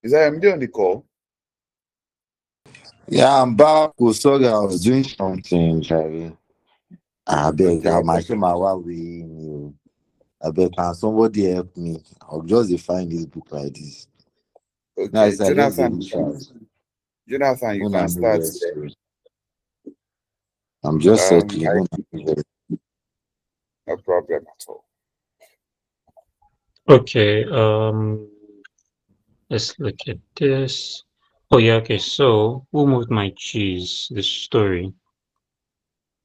Is that MD on the call? Yeah, I'm back. Oh, sorry, I was doing something, Jerry. I beg, Okay, I'm no machine problem. my way. I beg, can somebody help me? I'll just find this book like this. Now, Okay, it's I just Jonathan, did this out. Jonathan, you When I can know start. where to. I'm just settling. I When I know where. no problem at all. Okay, let's look at this. Oh yeah, okay. So who moved my cheese? The story.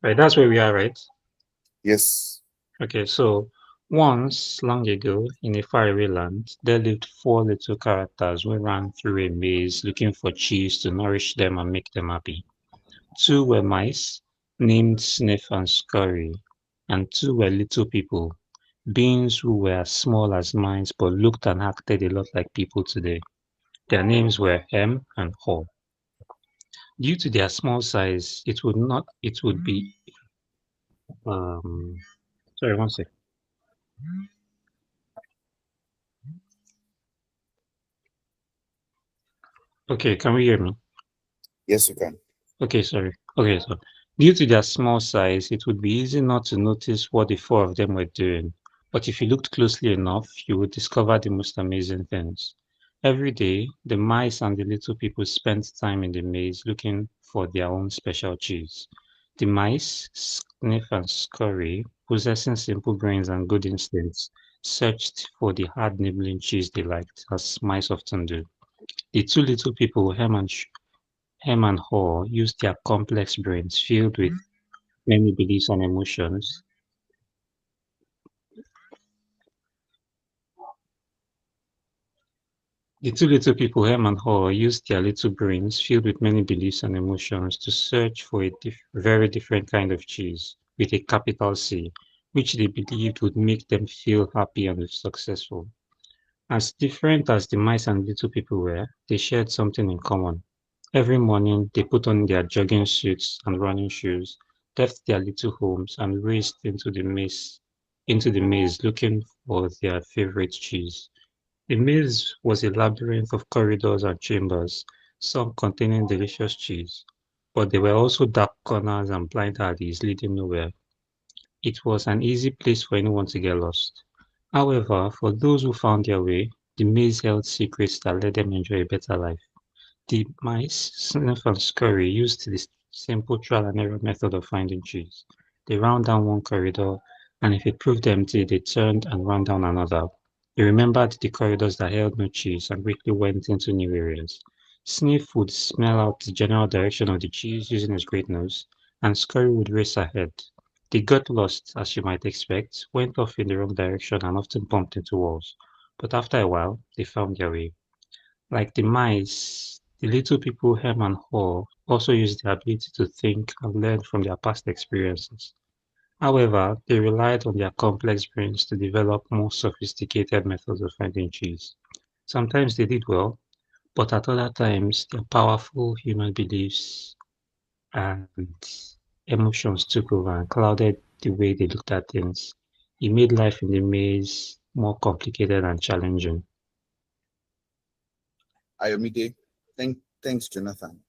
Right, that's where we are, right? Yes. Okay, so once long ago in a faraway land, there lived four little characters who ran through a maze looking for cheese to nourish them and make them happy. Two were mice named Sniff and Scurry, and two were little people, beings who were as small as mice but looked and acted a lot like people today. Their names were Hem and Haw. Due to their small size, it would be um sorry, one sec. Okay, can we hear me? Yes, you can. Okay, sorry. Okay, so due to their small size, it would be easy not to notice what the four of them were doing. But if you looked closely enough, you would discover the most amazing things. Every day, the mice and the little people spent time in the maze looking for their own special cheese. The mice, Sniff and Scurry, possessing simple brains and good instincts, searched for the hard nibbling cheese they liked, as mice often do. The two little people, Hem and Haw, used their complex brains filled with many beliefs and emotions. The two little people, Hem and Haw, used their little brains filled with many beliefs and emotions to search for a very different kind of cheese with a capital C, which they believed would make them feel happy and successful. As different as the mice and little people were, they shared something in common. Every morning, they put on their jogging suits and running shoes, left their little homes, and raced into the maze looking for their favorite cheese. The maze was a labyrinth of corridors and chambers, some containing delicious cheese, but there were also dark corners and blind alleys leading nowhere. It was an easy place for anyone to get lost. However, for those who found their way, the maze held secrets that let them enjoy a better life. The mice, Sniff and Scurry, used this simple trial and error method of finding cheese. They ran down one corridor, and if it proved empty, they turned and ran down another. They remembered the corridors that held no cheese and quickly went into new areas. Sniff would smell out the general direction of the cheese using his great nose, and Scurry would race ahead. They got lost, as you might expect, went off in the wrong direction, and often bumped into walls. But after a while, they found their way. Like the mice, the little people Hem and Haw also use their ability to think and learn from their past experiences. However, they relied on their complex brains to develop more sophisticated methods of finding cheese. Sometimes they did well, but at other times, their powerful human beliefs and emotions took over and clouded the way they looked at things. It made life in the maze more complicated and challenging. Ayomide. Thanks, Jonathan.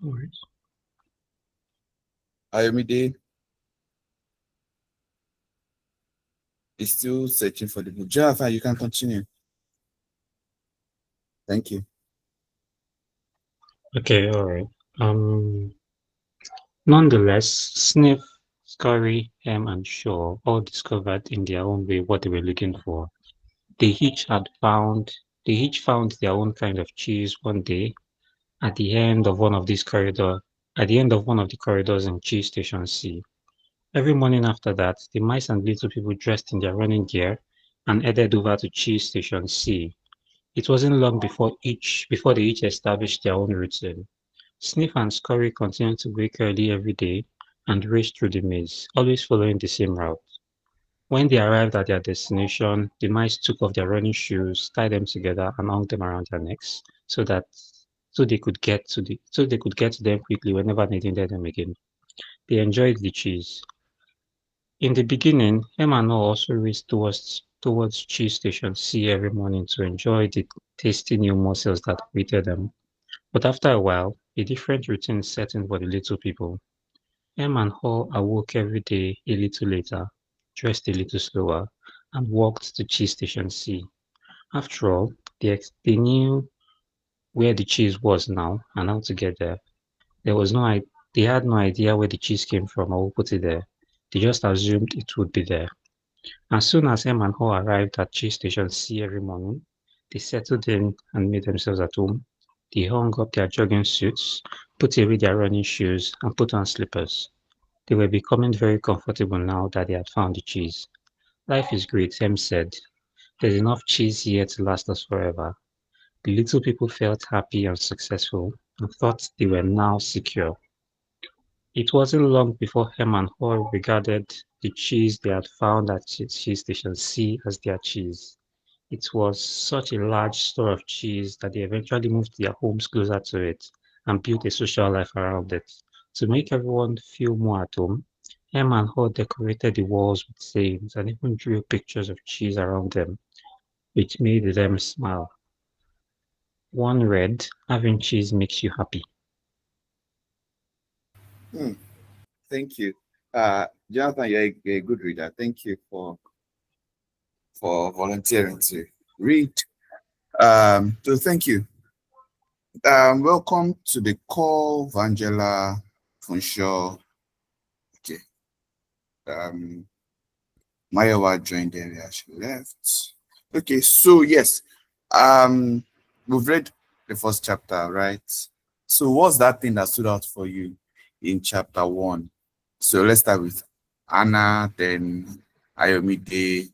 Alright. Ayomide is still searching for the book. Jonathan, you can continue. Thank you. Okay, all right. Um, Nonetheless, Sniff, Scurry, Hem, and Shaw all discovered in their own way what they were looking for. They each had found they each found their own kind of cheese one day at the end of one of these corridor at the end of one of the corridors in Cheese Station C. Every morning after that, the mice and little people dressed in their running gear and headed over to Cheese Station C. It wasn't long before they each established their own routine. Sniff and Scurry continued to wake early every day and race through the maze, always following the same route. When they arrived at their destination, the mice took off their running shoes, tied them together, and hung them around their necks so they could get to them quickly whenever they needed them again. They enjoyed the cheese. In the beginning, Emma also raced towards towards Cheese Station C every morning to enjoy the tasty new morsels that awaited them. But after a while, a different routine set in for the little people. Em and Hall awoke every day a little later, dressed a little slower, and walked to Cheese Station C. After all, they knew where the cheese was now and how to get there. There was no I They had no idea where the cheese came from or who put it there. They just assumed it would be there. As soon as Em and Ho arrived at Cheese Station C every morning, they settled in and made themselves at home. They hung up their jogging suits, put away their running shoes, and put on slippers. They were becoming very comfortable now that they had found the cheese. Life is great, Em said. There's enough cheese here to last us forever. The little people felt happy and successful and thought they were now secure. It wasn't long before Herman Hall regarded the cheese they had found at Cheese Station C as their cheese. It was such a large store of cheese that they eventually moved their homes closer to it and built a social life around it. To make everyone feel more at home, Herman Hall decorated the walls with sayings and even drew pictures of cheese around them, which made them smile. One read, "Having cheese makes you happy." Hmm. Thank you. Jonathan, you're a good reader. Thank you for volunteering to read. So thank you. Welcome to the call, Vangela Funshaw. Okay. Mayawa joined earlier, she left. Okay, so yes, we've read the first chapter, right? So what's that thing that stood out for you in chapter 1? So let's start with Anna, then Ayomide,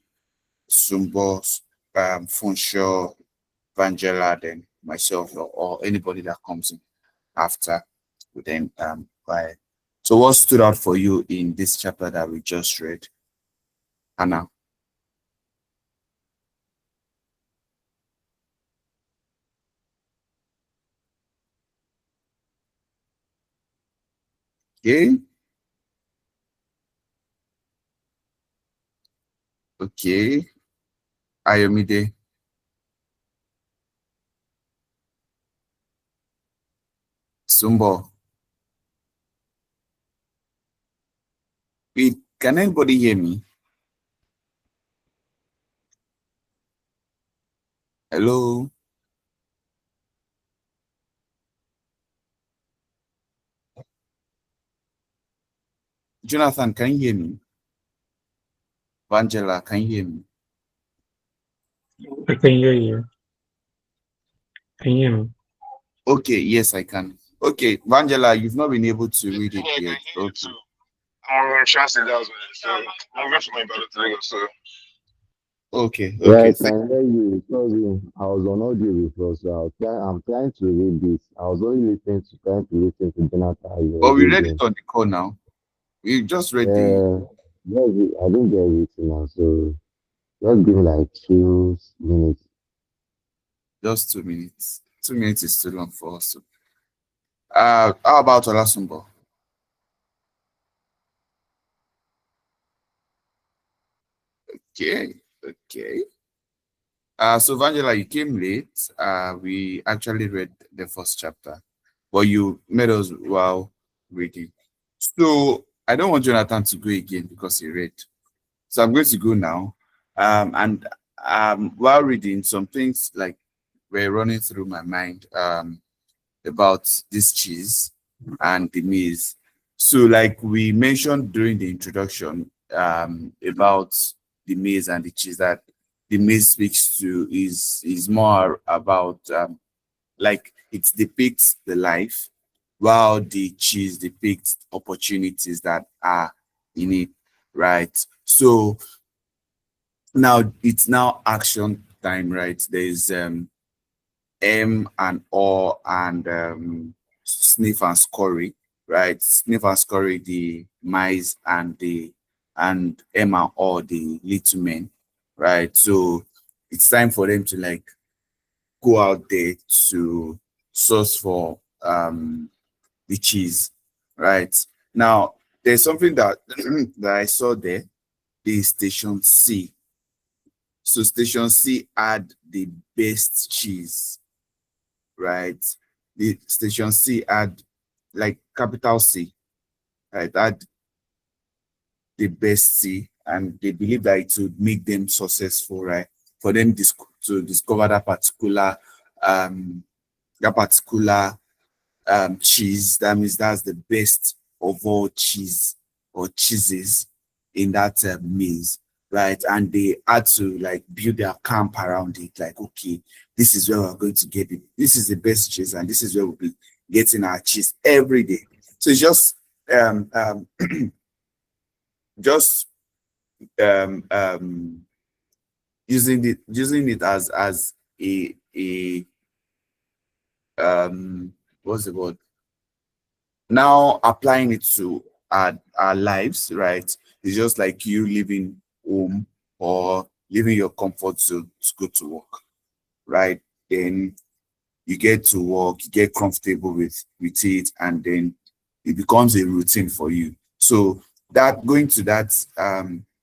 Sumbo, Funshaw, Vangela, then myself, or anybody that comes in after. Then by. So what stood out for you in this chapter that we just read, Anna? Okay, okay. Ayomide, Sumbo. Wait, can anybody hear me? Hello? Jonathan, can you hear me? Vangela, can you hear me? I can hear you. Can you hear me? Okay, yes, I can. Okay, Vangela, you've not been able to read it yet. Okay. I'm trusting that was so I'm going for my brother to so Okay, Yeah, okay. I can hear you. Sorry, I was on audio before, so I'm trying to read this. I was only trying to listen to Jonathan as you were But we read it reading. on the call now. We just read the Yeah, I didn't get everything now, so just give me like 2 minutes. just 2 minutes. 2 minutes is too long for us. How about Olasumbo? Okay, okay. So Vangela, you came late. We actually read the first chapter, but you made us while reading. So I don't want Jonathan to go again because he read. So I'm going to go now. And while reading, some things like were running through my mind about this cheese and the maize. So, like we mentioned during the introduction about the maize and the cheese, that the maize speaks to is more about like it depicts the life, while the cheese depicts opportunities that are in it, right? So now it's now action time, right? There's M and O and Sniff and Scurry, right? Sniff and Scurry, the mice, and M and O, the little men, right? So it's time for them to like go out there to source for the cheese, right? Now there's something that that I saw there, the station C. So Station C had the best cheese, right? The Station C had like capital C, right? Had the best C, and they believe that it would make them successful, right? For them to discover um that particular cheese. That means that's the best of all cheese or cheeses in that maze, right? And they had to like build their camp around it. Like, okay, this is where we're going to get it. This is the best cheese, and this is where we'll be getting our cheese every day. So it's um, um, just using it as a what's the word, now applying it to our lives, right? It's just like you leaving home or leaving your comfort zone to go to work, right? Then you get to work, you get comfortable with it, and then it becomes a routine for you. So that going to that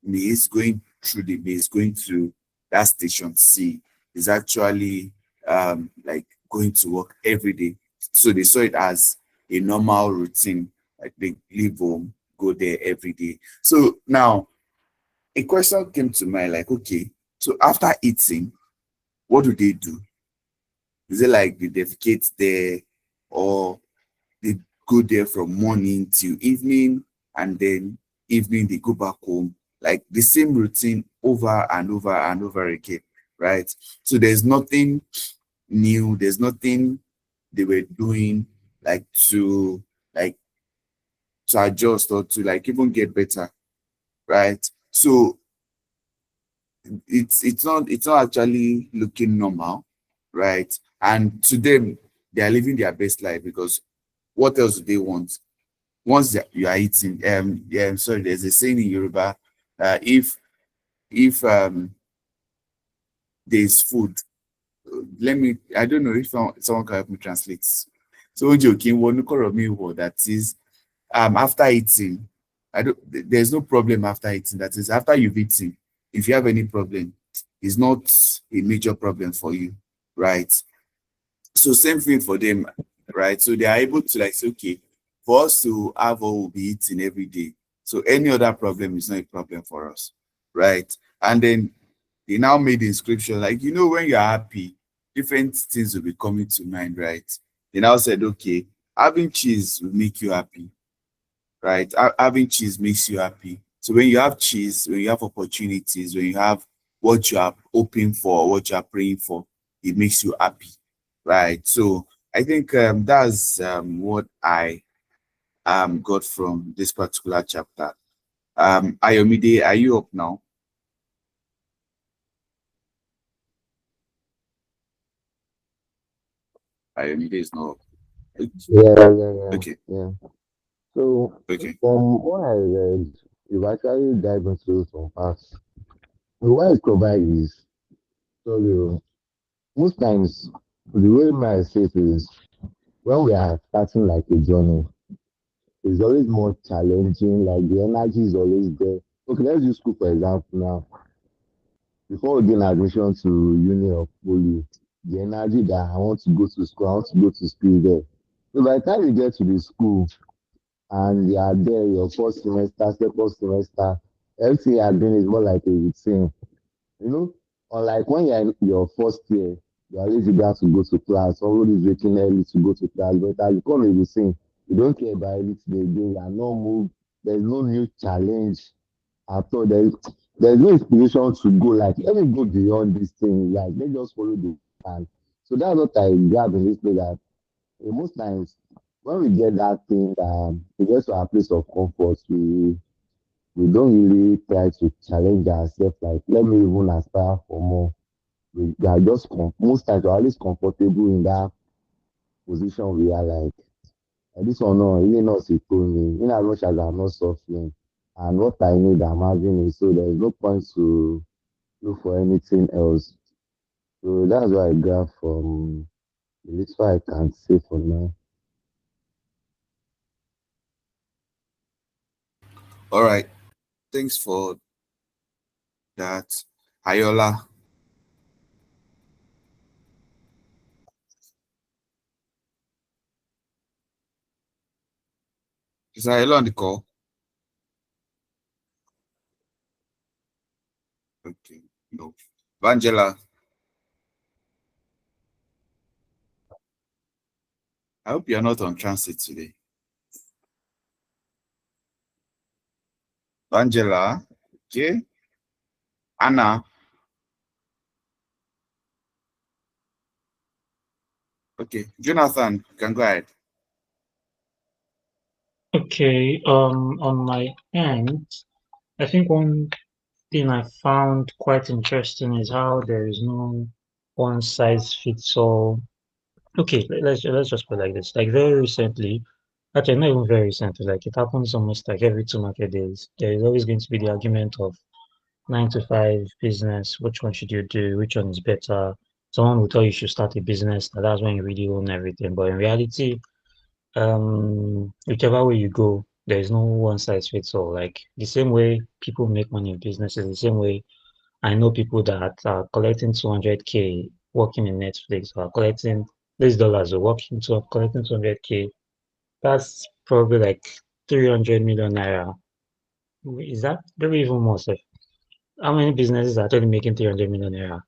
maze, going through the maze, going to that Station C is actually like going to work every day. So they saw it as a normal routine, like they leave home, go there every day. So now a question came to mind, like, okay, so after eating, what do they do? Is it like they defecate there, or they go there from morning till evening, and then evening they go back home? Like the same routine over and over and over again, right? So there's nothing new, there's nothing they were doing like like to adjust or to like even get better, right? So it's not actually looking normal, right? And to them, they are living their best life, because what else do they want? Once you are eating, yeah, I'm sorry, there's a saying in Yoruba, if there's food, I don't know if someone can help me translate. So joking, one that is, after eating, there's no problem after eating. That is, after you've eaten, if you have any problem, it's not a major problem for you, right? So same thing for them, right? So they are able to like say, okay, for us to have what we'll be eating every day, so any other problem is not a problem for us, right? And then they now made the inscription, like, when you're happy, different things will be coming to mind, right? They now said, okay, having cheese will make you happy, right? Having cheese makes you happy. So when you have cheese, when you have opportunities, when you have what you are hoping for, what you are praying for, it makes you happy, right? So I think that's what I got from this particular chapter. Ayomide, are you up now? Ayomide is not up. Okay, Yeah. So, okay. from what I read, you actually dive into some parts. What it provides is, so most times, the way my say it is, when we are starting like a journey, it's always more challenging, like the energy is always there. Okay, let's use school for example now. Before we gain admission to uni or poly, the energy that I want to go to school, I want to go to school there. So by the time you get to the school and you are there, your first semester, second semester, everything you are doing is more like a routine. You know, unlike when you're in your first year, you are always able to go to class, somebody is waking early to go to class, but as you come a routine, you don't care about anything again, you are not moved, there's no new challenge at all. There's no inspiration to go, like, let me go beyond this thing, like, let's just follow the plan. So that's what I grab in this place, that most times when we get that thing, we get to our place of comfort, we don't really try to challenge ourselves, like, let me even aspire for more. We are just most times we're always comfortable in that position we are, like, this one no really not suppose me, in as much as I'm not suffering and what I need I'm having it, so there's no point to look for anything else. So that's what I got from the little I can say for now. All right. Thanks for that, Ayola. Is Ayelo on the call? Okay, no. Angela, I hope you're not on transit today. Angela, okay. Anna, okay. Jonathan, you can go ahead. Okay, on my end, I think one thing I found quite interesting is how there is no one size fits all. Okay, let's just put it like this. Like very recently, actually not even very recently, like it happens almost like every two market days. There is always going to be the argument of 9 to 5 business. Which one should you do? Which one is better? Someone will tell you should start a business, and that's when you really own everything. But in reality, whichever way you go, there is no one size fits all. Like the same way people make money in businesses, the same way I know people that are collecting 200K working in Netflix or collecting these dollars or working to collecting 200K. That's probably like 300 million naira. Is that very even more? Sef? How many businesses are actually making 300 million naira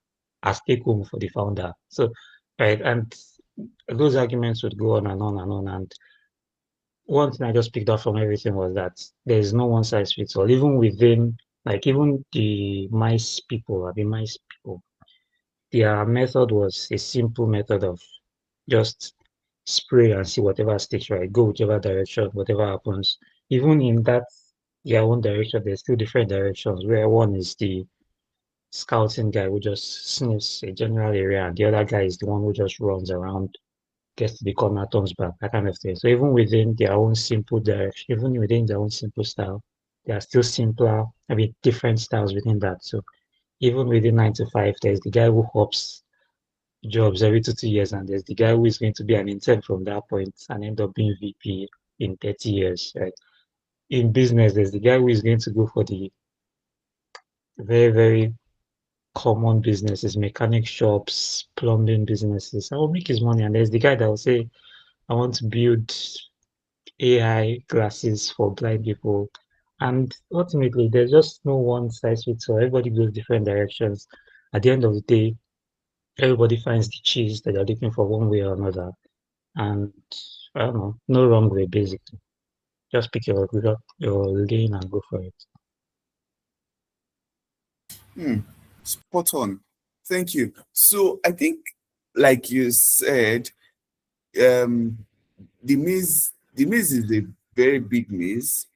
as take home for the founder? So, right, and those arguments would go on and on and on. And one thing I just picked up from everything was that there is no one size fits all. Even within, like even the mice people, mice people, their method was a simple method of just spray and see whatever sticks, right? Go whichever direction, whatever happens. Even in that their own direction, there's still different directions where one is the scouting guy who just sniffs a general area and the other guy is the one who just runs around, gets to the corner, turns back, that kind of thing. So even within their own simple direction, even within their own simple style, there are still simpler, different styles within that. So even within 9 to 5, there's the guy who hops jobs every 2 years, and there's the guy who is going to be an intern from that point and end up being VP in 30 years, right? In business, there's the guy who is going to go for the very, very common businesses, mechanic shops, plumbing businesses. I will make his money. And there's the guy that will say, I want to build AI glasses for blind people. And ultimately, there's just no one size fits all. Everybody goes different directions. At the end of the day, everybody finds the cheese that they're looking for one way or another. And I don't know, no wrong way, basically. Just pick your lane and go for it. Spot on. Thank you. So I think, like you said, the maze is a very big maze.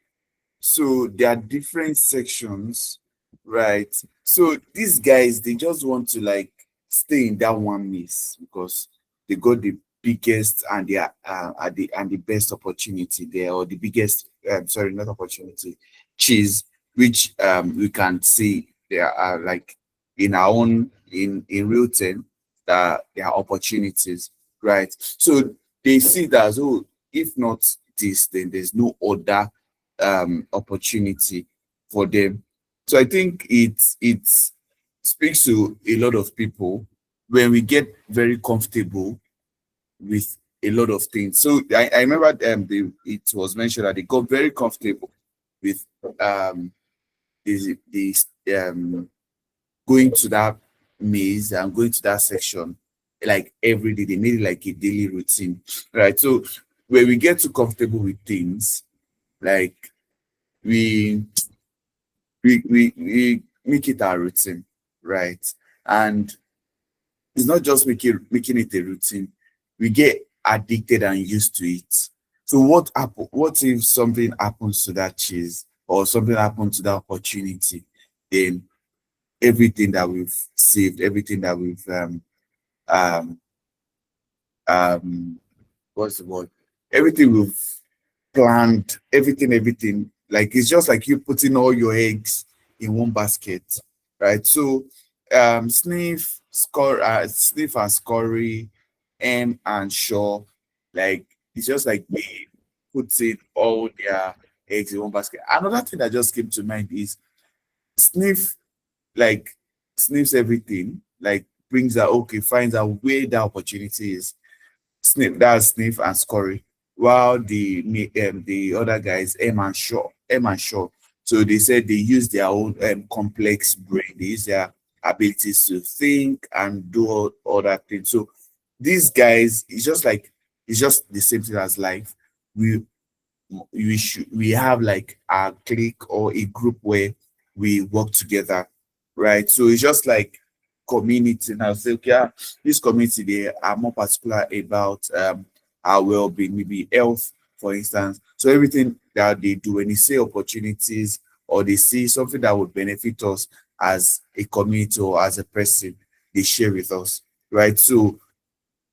So there are different sections, right? So these guys, they just want to like stay in that one maze because they got the biggest and they are the best opportunity there, or the biggest sorry, not opportunity, cheese, which we can see there are like in our own in real time that there are opportunities, right? So they see that as, oh, if not this, then there's no other opportunity for them. So I think it speaks to a lot of people when we get very comfortable with a lot of things. So I remember it was mentioned that they got very comfortable with this going to that maze and going to that section like every day. They made it like a daily routine, right? So when we get too comfortable with things, like we make it our routine, right? And it's not just making it a routine. We get addicted and used to it. So what if something happens to that cheese or something happens to that opportunity? Then everything that we've saved, everything that we've what's the word? Everything we've planned, everything. Like it's just like you putting all your eggs in one basket, right? So Sniff, Sniff and Scurry, and Shaw, like it's just like they putting all their eggs in one basket. Another thing that just came to mind is Sniff, like sniffs everything, like brings out, okay, finds out where the opportunity is. Sniff, that's Sniff and Scurry. while the other guys, M and Shaw. So they said they use their own complex brain. They use their abilities to think and do all other things. So these guys, it's just the same thing as life. We we have like a clique or a group where we work together, right? So it's just like community. Now say, okay, this community they are more particular about our well-being, maybe health, for instance. So everything that they do when they see opportunities or they see something that would benefit us as a community or as a person, they share with us, right? So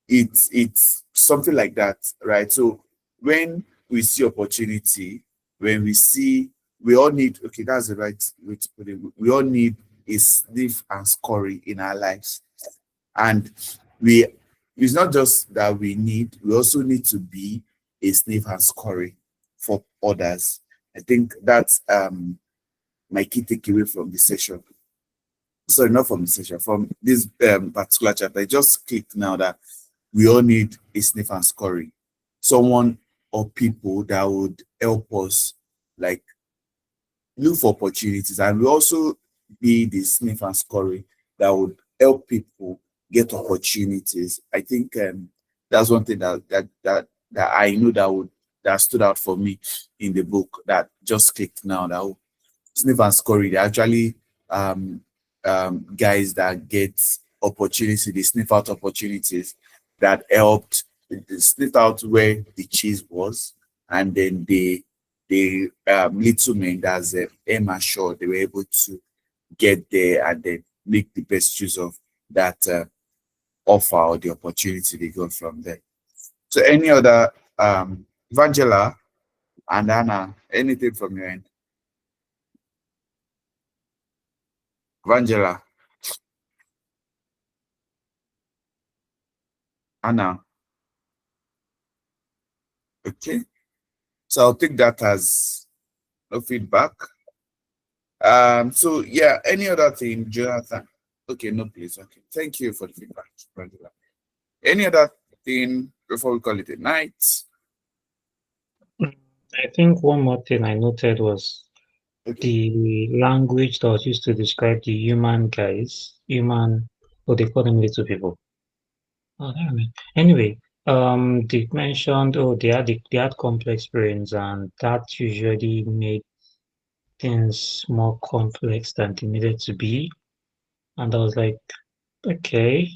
it's something like that, right? So when we see opportunity, when we see, we all need, okay, that's the right way to put it. We all need a sniff and scoring in our lives. And we, it's not just that we also need to be a sniff and scoring for others. I think that's my key takeaway from the session. Sorry, not from the session, from this particular chapter. I just clicked now that we all need a sniff and scoring. Someone or people that would help us like look for opportunities, and we also be the sniff and scoring that would help people get opportunities. I think that's one thing that I know that stood out for me in the book that just clicked now. That sniff and scoring, they actually guys that get opportunity, they sniff out opportunities that helped, they sniff out where the cheese was, and then the little men, that's Emma Shaw, they were able to get there and then make the best use of that offer or the opportunity they got from there. So any other Vangela and Anna, anything from your end? Vangela, Anna. Okay. So I'll take that as no feedback. So yeah, any other thing, Jonathan? Okay, no, please. Okay. Thank you for the feedback, Vangela. Any other thing before we call it a night? I think one more thing I noted was Okay. the language that was used to describe the human guys, or they call them little people. Oh, anyway, they mentioned, oh, they had complex brains, and that usually made things more complex than they needed to be. And I was like, okay,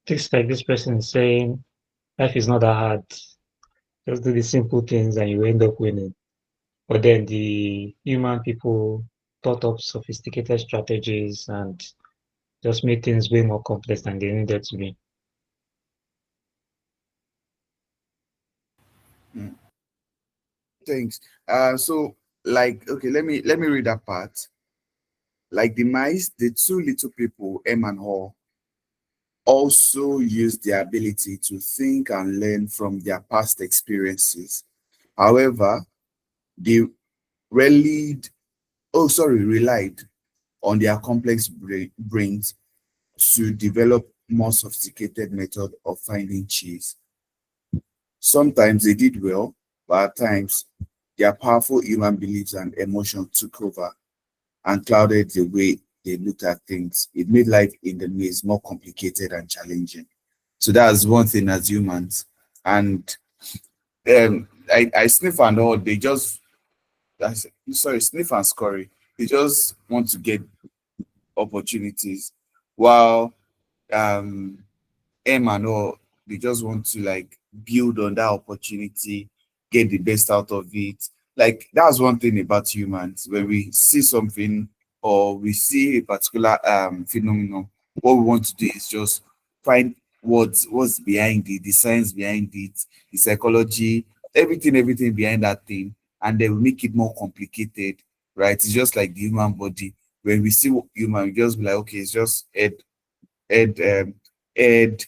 this person is saying life is not that hard. Just do the simple things and you end up winning. But then the human people thought up sophisticated strategies and just made things way more complex than they needed to be. Mm, thanks. So like, okay, let me read that part. Like the mice, the two little people, M and Hall, also use their ability to think and learn from their past experiences. However, they relied on their complex brains to develop more sophisticated method of finding cheese. Sometimes they did well, but at times their powerful human beliefs and emotions took over and clouded the way they looked at things. It made life in the maze more complicated and challenging. So that's one thing as humans. And I sniff and all, they just, sorry, sniff and scurry. They just want to get opportunities, while um M and all, they just want to like build on that opportunity, get the best out of it. Like that's one thing about humans. When we see something or we see a particular phenomenon, what we want to do is just find what's behind it, the science behind it, the psychology, everything behind that thing, and then we make it more complicated, right? It's just like the human body. When we see human, we just be like, okay, it's just head, head,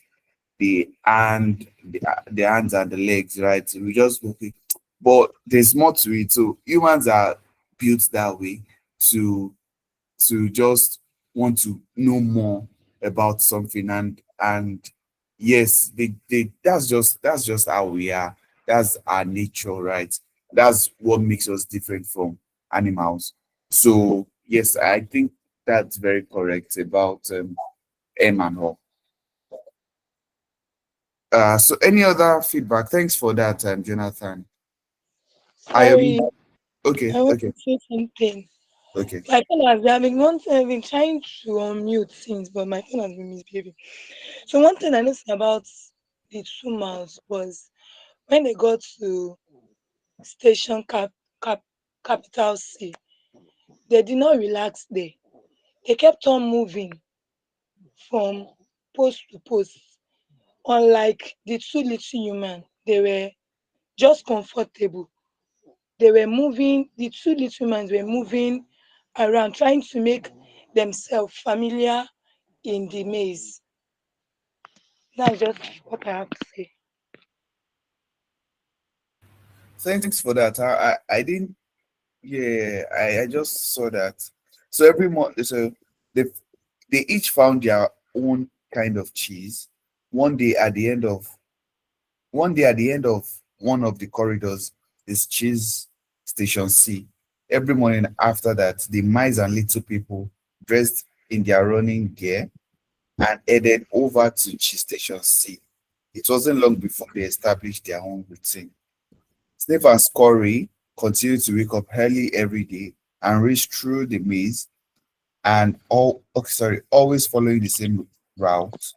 the hands and the legs, right? So we just okay, but there's more to it. So humans are built that way to just want to know more about something, and yes, they that's just how we are. That's our nature, right? That's what makes us different from animals. So yes, I think that's very correct about M and O. So any other feedback? Thanks for that, Jonathan. I am Sorry, okay. I want to Okay. say something. Okay. My phone has been, I've been trying to unmute things, but my phone has been misbehaving. So one thing I noticed about the 2 miles was when they got to station cap, capital C, they did not relax there. They kept on moving from post to post. Unlike the two little human, they were just comfortable. They were moving, the two little humans were moving around, trying to make themselves familiar in the maze. That's just what I have to say. Thanks for that. I didn't. Yeah, I just saw that. So every month, so they they each found their own kind of cheese. One day at the end of one day at the end of one of the corridors is cheese station C. Every morning after that, the mice and little people dressed in their running gear and headed over to cheese station C. It wasn't long before they established their own routine. Sniff and Scurry continued to wake up early every day and reach through the maze and always following the same route.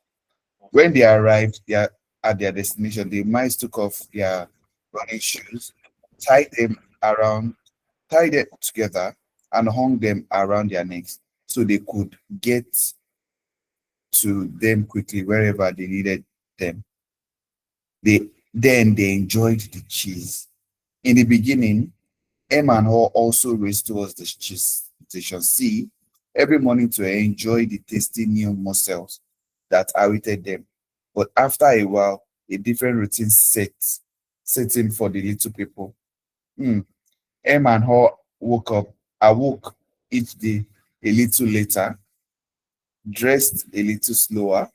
When they arrived at their destination, the mice took off their running shoes, tied them around, tied them together, and hung them around their necks so they could get to them quickly wherever they needed them. Then they enjoyed the cheese. In the beginning, M and O also raced towards the cheese station C every morning to enjoy the tasty new mussels that awaited them. But after a while, a different routine set in for the little people. Hmm. M and O awoke each day a little later, dressed a little slower,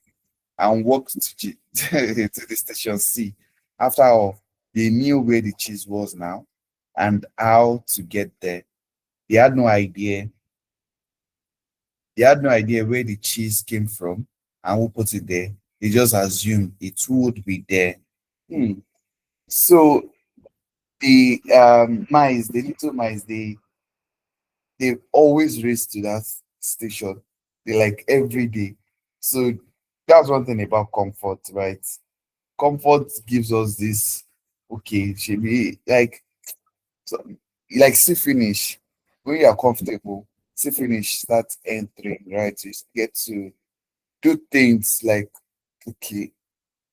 and walked to the station C. After all, they knew where the cheese was now and how to get there. They had no idea. They had no idea where the cheese came from and who put it there. They just assumed it would be there. Hmm. So the mice, the little mice, they always race to that station. They like every day. So that's one thing about comfort, right? Comfort gives us this. Okay, should be so, like see finish when you are comfortable. See finish start entering, right? You get to do things like okay,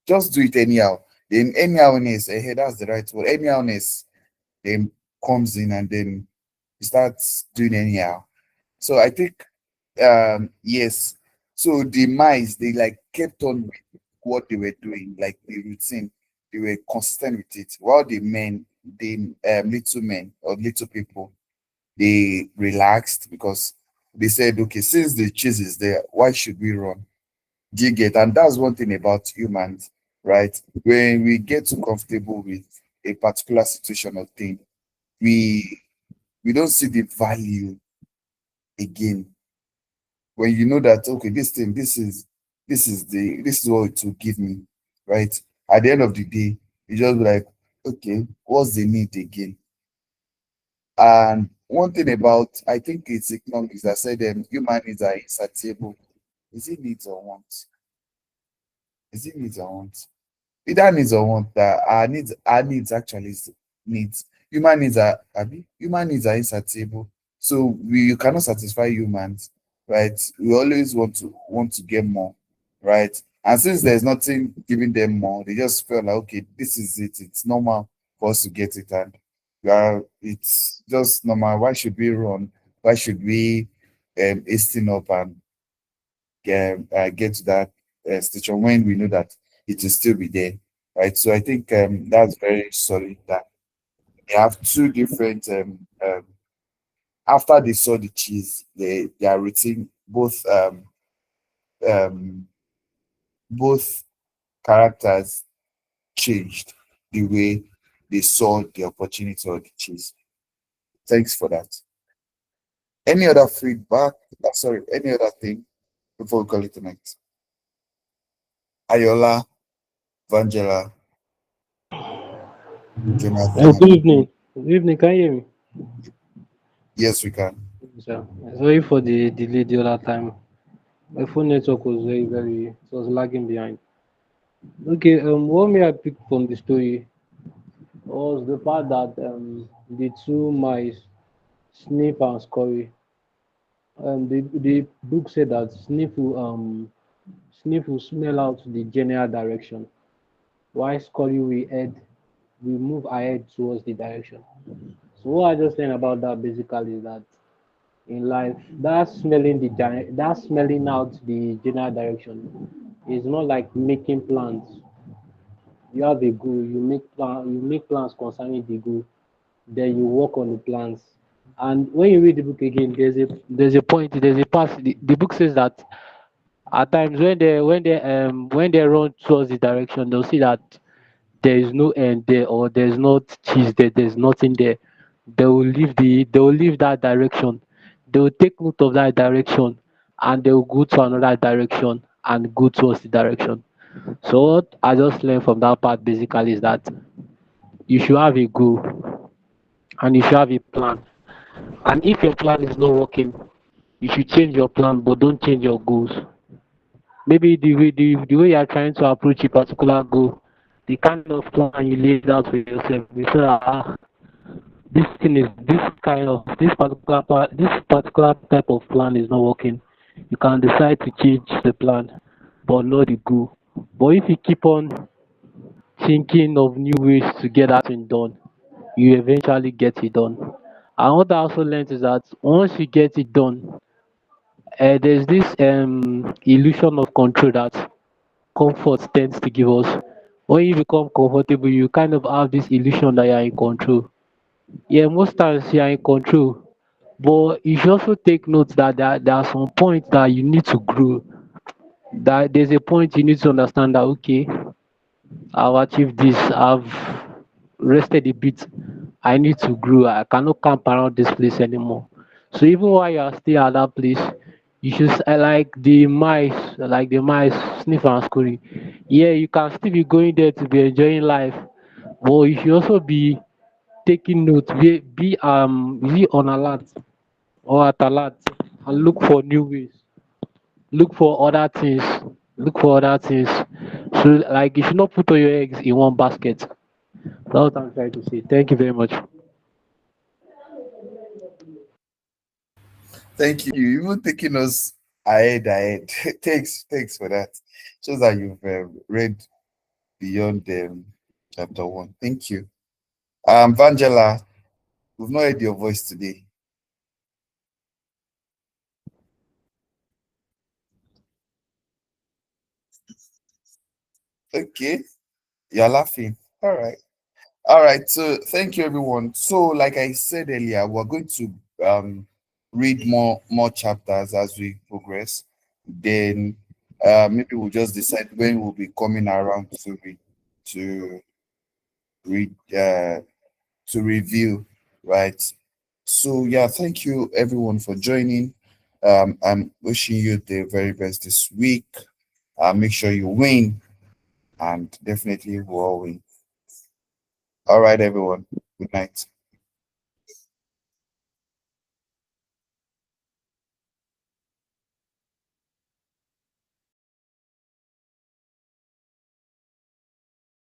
just do it anyhow. Then anyhowness, that's the right word. Anyhowness then comes in and then you start doing anyhow. So I think yes. So the mice they like kept on with what they were doing, like the routine. They were consistent with it. While the little men or little people, they relaxed because they said, okay, since the cheese is there, why should we run? Do you get? And that's one thing about humans, right? When we get too comfortable with a particular situation or thing, we we don't see the value again. When you know that okay, this thing, this is what it will give me, right? At the end of the day, you just be like, okay, what's the need again? And one thing about I think it's economics that said human needs are insatiable. Is it needs or wants? Is it needs or wants? Either needs or want that our needs actually is needs. Human needs are insatiable. So we you cannot satisfy humans, right? We always want to get more, right? And since there's nothing giving them more, they just feel like okay, this is it. It's normal for us to get it, and it's just normal. Why should we run? Why should we hasten up and get to that station when we know that it will still be there, right? So I think that's very solid that they have two different. After they saw the cheese, they are rating um, both characters changed the way they saw the opportunity or the cheese. Thanks for that. Any other feedback? Sorry, any other thing before we call it tonight? Ayola, Vangela, Jonathan. Good evening. Good evening. Can you hear me? Yes, we can. Sir. Sorry for the delay the other time. My phone network was it was lagging behind. Okay, what may I pick from the story was the part that the two mice, Snip and Scurry, the book said that Snip will smell out the general direction, while Scurry will move ahead towards the direction. So what I just learned about that basically is that in life, that smelling out the general direction is not like making plans. You have a goal, you make plans concerning the goal, then you work on the plans. And when you read the book again, there's a part the book says that at times when they run towards the direction, they'll see that there is no end there, or there's not cheese there, there's nothing there. They will leave that direction. They will take note of that direction, and they will go to another direction and go towards the direction. So what I just learned from that part basically is that you should have a goal and you should have a plan. And if your plan is not working, you should change your plan, but don't change your goals. Maybe the way you are trying to approach a particular goal, the kind of plan you laid out for yourself, you say, this thing is this particular type of plan is not working. You can decide to change the plan, but not the goal. But if you keep on thinking of new ways to get that thing done, you eventually get it done. And what I also learned is that once you get it done, there's this illusion of control that comfort tends to give us. When you become comfortable, you kind of have this illusion that you are in control. Yeah, most times you are in control, but you should also take note that there are some points that you need to grow. That there's a point you need to understand that okay, I've achieved this, I've rested a bit. I need to grow. I cannot camp around this place anymore. So even while you are still at that place, you should like the mice, sniff and scurry. Yeah, you can still be going there to be enjoying life, but you should also be taking note, be on alert or at alert, and look for new ways, look for other things, look for other things. So like you should not put all your eggs in one basket. That's what I'm trying to say. Thank you very much. Thank you. You even taking us ahead. Thanks for that. Shows that you've read beyond chapter one. Thank you. Vangela, we've not heard your voice today. Okay, you're laughing. All right. All right. So thank you, everyone. So, like I said earlier, we're going to read more chapters as we progress. Then maybe we'll just decide when we'll be coming around to read to review, right? So yeah, thank you everyone for joining. I'm wishing you the very best this week. Make sure you win, and definitely we'll all win. All right, everyone. Good night.